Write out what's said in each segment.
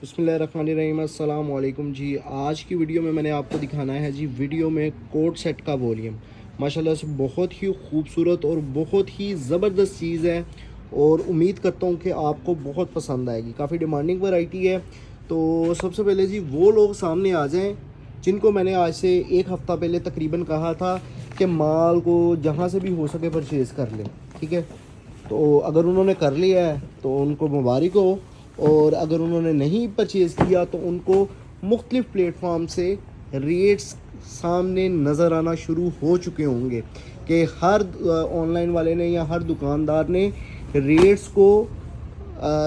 बिस्मिल्लाहिर्रहमानिर्रहीम अस्सलाम वालेकुम जी। आज की वीडियो में मैंने आपको दिखाना है जी, वीडियो में कोट सेट का वॉल्यूम माशाल्लाह से बहुत ही खूबसूरत और बहुत ही ज़बरदस्त चीज़ है और उम्मीद करता हूँ कि आपको बहुत पसंद आएगी। काफ़ी डिमांडिंग वैरायटी है। तो सबसे पहले जी वो लोग सामने आ जाएं जिनको मैंने आज से एक हफ़्ता पहले तकरीबन कहा था कि माल को जहाँ से भी हो सके परचेज़ कर लें, ठीक है। तो अगर उन्होंने कर लिया है तो उनको मुबारक हो, और अगर उन्होंने नहीं परचेज़ किया तो उनको मुख्तलिफ़ प्लेटफॉर्म से रेट्स सामने नज़र आना शुरू हो चुके होंगे कि हर ऑनलाइन वाले ने या हर दुकानदार ने रेट्स को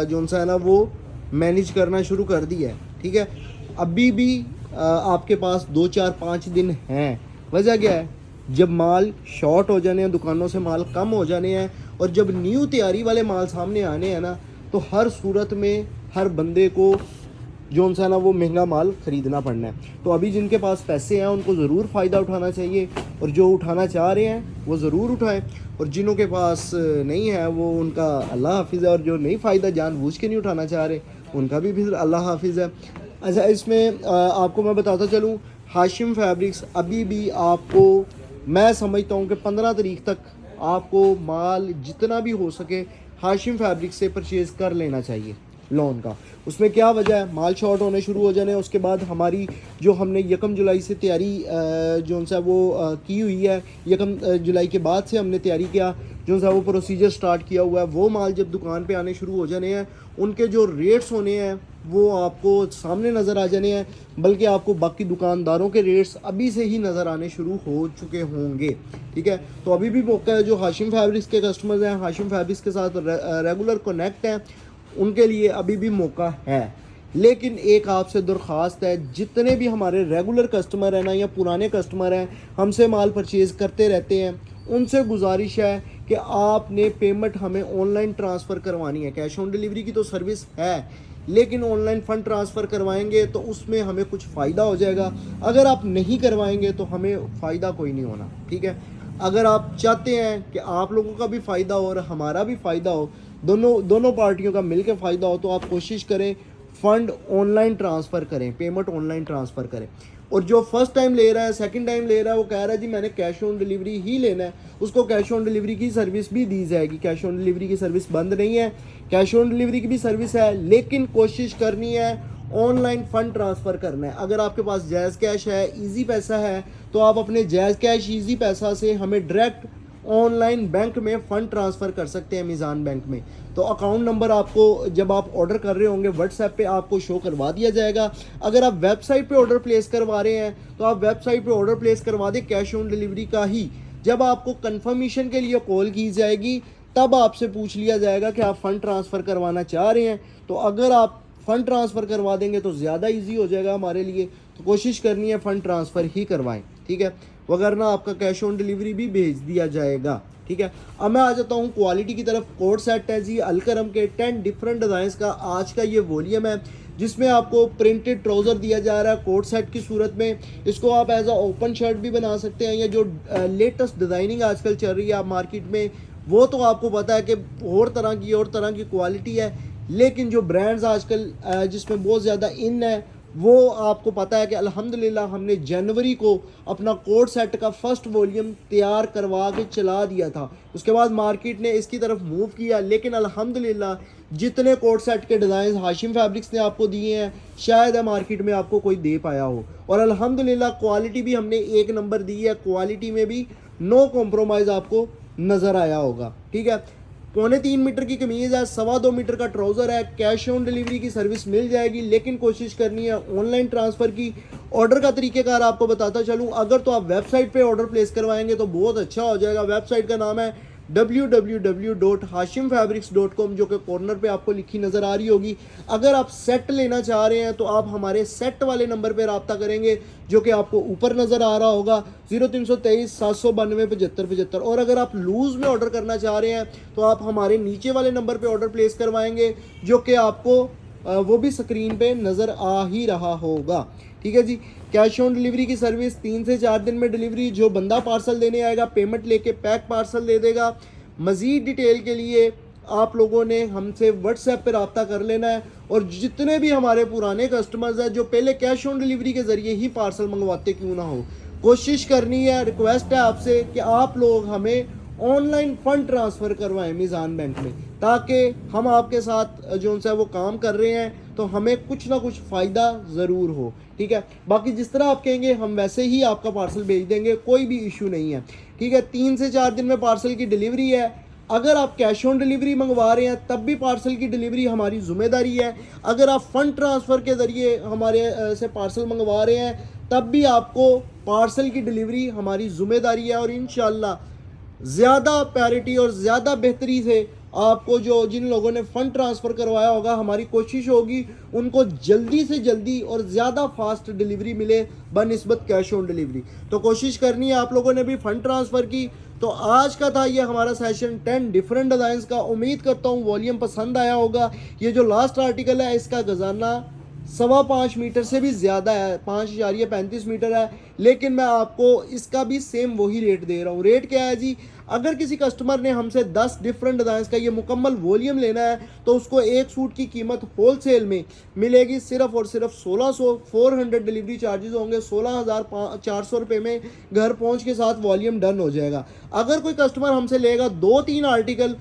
जो सा है ना वो मैनेज करना शुरू कर दिया है, ठीक है। अभी भी आपके पास 2 4 5 दिन हैं। वजह क्या है? जब माल शॉर्ट हो जाने हैं, दुकानों से माल कम हो जाने हैं और जब न्यू तैयारी वाले माल सामने आने हैं ना, तो हर सूरत में हर बंदे को जो सा ना वो महंगा माल ख़रीदना पड़ना है। तो अभी जिनके पास पैसे हैं उनको ज़रूर फ़ायदा उठाना चाहिए, और जो उठाना चाह रहे हैं वो ज़रूर उठाएं, और जिनों के पास नहीं है वो उनका अल्लाह हाफिज़ है, और जो नहीं फ़ायदा जानबूझ के नहीं उठाना चाह रहे उनका भी फिर अल्लाह हाफिज़ है। अच्छा, इसमें आपको मैं बताता चलूँ, हाशिम फैब्रिक्स अभी भी आपको मैं समझता हूँ कि 15 तारीख तक आपको माल जितना भी हो सके हाशिम फैब्रिक्स से परचेज़ कर लेना चाहिए लोन का। उसमें क्या वजह है? माल शॉर्ट होने शुरू हो जाने, उसके बाद हमारी जो हमने 1 जुलाई से तैयारी जो सा वो की हुई है, 1 जुलाई के बाद से हमने तैयारी किया, जो सा वो प्रोसीजर स्टार्ट किया हुआ है, वो माल जब दुकान पे आने शुरू हो जाने हैं, उनके जो रेट्स होने हैं वो आपको सामने नज़र आ जाने हैं, बल्कि आपको बाकी दुकानदारों के रेट्स अभी से ही नज़र आने शुरू हो चुके होंगे, ठीक है। तो अभी भी मौका है, जो हाशिम फैब्रिक्स के कस्टमर्स हैं, हाशिम फैब्रिक्स के साथ रेगुलर कनेक्ट हैं, उनके लिए अभी भी मौका है। लेकिन एक आपसे दरख्वास्त है, जितने भी हमारे रेगुलर कस्टमर हैं ना या पुराने कस्टमर हैं, हमसे माल परचेज़ करते रहते हैं, उनसे गुजारिश है कि आपने पेमेंट हमें ऑनलाइन ट्रांसफ़र करवानी है। कैश ऑन डिलीवरी की तो सर्विस है, लेकिन ऑनलाइन फ़ंड ट्रांसफ़र करवाएंगे तो उसमें हमें कुछ फ़ायदा हो जाएगा। अगर आप नहीं करवाएंगे तो हमें फ़ायदा कोई नहीं होना, ठीक है। अगर आप चाहते हैं कि आप लोगों का भी फ़ायदा हो और हमारा भी फ़ायदा हो, दोनों पार्टियों का मिलकर फ़ायदा हो, तो आप कोशिश करें फ़ंड ऑनलाइन ट्रांसफ़र करें, पेमेंट ऑनलाइन ट्रांसफ़र करें। और जो फर्स्ट टाइम ले रहा है, सेकंड टाइम ले रहा है, वो कह रहा है जी मैंने कैश ऑन डिलीवरी ही लेना है, उसको कैश ऑन डिलीवरी की सर्विस भी दी जाएगी। कैश ऑन डिलीवरी की सर्विस बंद नहीं है, कैश ऑन डिलीवरी की भी सर्विस है, लेकिन कोशिश करनी है ऑनलाइन फ़ंड ट्रांसफ़र करना है। अगर आपके पास जायज़ कैश है, ईजी पैसा है, तो आप अपने जायज़ कैश ईजी पैसा से हमें डायरेक्ट ऑनलाइन बैंक में फ़ंड ट्रांसफ़र कर सकते हैं, मीज़ान बैंक में। तो अकाउंट नंबर आपको जब आप ऑर्डर कर रहे होंगे व्हाट्सएप पे आपको शो करवा दिया जाएगा। अगर आप वेबसाइट पे ऑर्डर प्लेस करवा रहे हैं तो आप वेबसाइट पे ऑर्डर प्लेस करवा दें कैश ऑन डिलीवरी का ही। जब आपको कंफर्मेशन के लिए कॉल की जाएगी तब आपसे पूछ लिया जाएगा कि आप फ़ंड ट्रांसफ़र करवाना चाह रहे हैं। तो अगर आप फ़ंड ट्रांसफ़र करवा देंगे तो ज़्यादा ईजी हो जाएगा हमारे लिए। तो कोशिश करनी है फ़ंड ट्रांसफ़र ही करवाएं, ठीक है, वगरना आपका कैश ऑन डिलीवरी भी भेज दिया जाएगा, ठीक है। अब मैं आ जाता हूँ क्वालिटी की तरफ। कोट सेट है जी अलकरम के 10 डिफरेंट डिज़ाइंस का आज का ये वॉल्यूम है, जिसमें आपको प्रिंटेड ट्राउज़र दिया जा रहा है कोट सेट की सूरत में। इसको आप एज अ ओपन शर्ट भी बना सकते हैं, या जो लेटेस्ट डिज़ाइनिंग आजकल चल रही है आप मार्केट में, वो तो आपको पता है कि और तरह की क्वालिटी है। लेकिन जो ब्रांड्स आजकल जिसमें बहुत ज़्यादा इन है, वो आपको पता है कि अल्हम्दुलिल्लाह हमने जनवरी को अपना कोट सेट का फर्स्ट वॉल्यूम तैयार करवा के चला दिया था। उसके बाद मार्केट ने इसकी तरफ मूव किया, लेकिन अल्हम्दुलिल्लाह जितने कोट सेट के डिज़ाइन हाशिम फैब्रिक्स ने आपको दिए हैं शायद है मार्केट में आपको कोई दे पाया हो। और अल्हम्दुलिल्लाह क्वालिटी भी हमने एक नंबर दी है, क्वालिटी में भी नो कॉम्प्रोमाइज़ आपको नज़र आया होगा, ठीक है। 3.25 मीटर की कमीज़ है, 2.25 मीटर का ट्राउज़र है। कैश ऑन डिलीवरी की सर्विस मिल जाएगी, लेकिन कोशिश करनी है ऑनलाइन ट्रांसफ़र की। ऑर्डर का तरीक़ेकार आपको बताता चलूँ, अगर तो आप वेबसाइट पे ऑर्डर प्लेस करवाएंगे तो बहुत अच्छा हो जाएगा। वेबसाइट का नाम है www.hashimfabrics.com, जो कि कॉर्नर पे आपको लिखी नज़र आ रही होगी। अगर आप सेट लेना चाह रहे हैं तो आप हमारे सेट वाले नंबर पे रब्ता करेंगे, जो कि आपको ऊपर नज़र आ रहा होगा, 0323 792 75 75। और अगर आप लूज़ में ऑर्डर करना चाह रहे हैं तो आप हमारे नीचे वाले नंबर पे ऑर्डर प्लेस करवाएंगे, जो कि आपको वो भी स्क्रीन पे नज़र आ ही रहा होगा, ठीक है जी। कैश ऑन डिलीवरी की सर्विस 3 से 4 दिन में डिलीवरी। जो बंदा पार्सल देने आएगा पेमेंट लेके पैक पार्सल दे देगा। मज़ीद डिटेल के लिए आप लोगों ने हमसे व्हाट्सएप पे रब्ता कर लेना है। और जितने भी हमारे पुराने कस्टमर्स हैं जो पहले कैश ऑन डिलीवरी के ज़रिए ही पार्सल मंगवाते क्यों ना हो, कोशिश करनी है, रिक्वेस्ट है आपसे कि आप लोग हमें ऑनलाइन फ़ंड ट्रांसफ़र करवाएं मीज़ान बैंक में, ताकि हम आपके साथ जो उनसे वो काम कर रहे हैं तो हमें कुछ ना कुछ फ़ायदा ज़रूर हो। ठीक है, बाकी जिस तरह आप कहेंगे हम वैसे ही आपका पार्सल भेज देंगे, कोई भी इशू नहीं है। ठीक है, 3 से 4 दिन में पार्सल की डिलीवरी है। अगर आप कैश ऑन डिलीवरी मंगवा रहे हैं तब भी पार्सल की डिलीवरी हमारी ज़िम्मेदारी है। अगर आप फ़ंड ट्रांसफ़र के ज़रिए हमारे से पार्सल मंगवा रहे हैं तब भी आपको पार्सल की डिलीवरी हमारी ज़िम्मेदारी है। और इंशाल्लाह ज़्यादा पैरिटी और ज़्यादा बेहतरी से आपको जो जिन लोगों ने फ़ंड ट्रांसफ़र करवाया होगा, हमारी कोशिश होगी उनको जल्दी से जल्दी और ज़्यादा फास्ट डिलीवरी मिले बनिस्बत कैश ऑन डिलीवरी। तो कोशिश करनी है, आप लोगों ने भी फ़ंड ट्रांसफ़र की। तो आज का था ये हमारा सेशन 10 डिफरेंट डिज़ाइंस का। उम्मीद करता हूँ वॉल्यूम पसंद आया होगा। ये जो लास्ट आर्टिकल है इसका गजाना 5.25 मीटर से भी ज़्यादा है, 5.35 मीटर है, लेकिन मैं आपको इसका भी सेम वही रेट दे रहा हूँ। रेट क्या है जी, अगर किसी कस्टमर ने हमसे 10 डिफरेंट डिज़ाइंस का ये मुकम्मल वॉल्यूम लेना है तो उसको एक सूट की कीमत होलसेल में मिलेगी सिर्फ और सिर्फ 1600। 400 डिलीवरी चार्जेस होंगे, 16,400 रुपये में घर पहुँच के साथ वॉल्यूम डन हो जाएगा। अगर कोई कस्टमर हमसे लेगा 2-3 आर्टिकल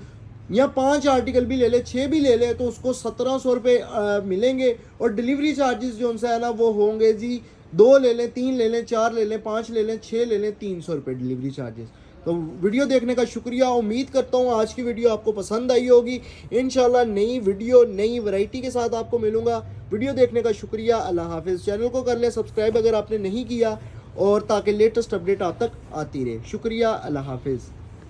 या 5 आर्टिकल भी ले ले, 6 भी ले ले, तो उसको 1700 रुपये मिलेंगे। और डिलीवरी चार्जेस जो उनसे है ना वो होंगे जी, 2 ले लें, 3 ले लें, 4 ले लें, 5 ले लें, 6 ले लें, 300 रुपये डिलीवरी चार्जेस। तो वीडियो देखने का शुक्रिया। उम्मीद करता हूँ आज की वीडियो आपको पसंद आई होगी। इंशाल्लाह नई वीडियो नई वैरायटी के साथ आपको मिलूँगा। वीडियो देखने का शुक्रिया। अल्लाह हाफिज़। चैनल को कर लें सब्सक्राइब अगर आपने नहीं किया, और ताकि लेटेस्ट अपडेट आप तक आती रहे। शुक्रिया। अल्लाह हाफिज़।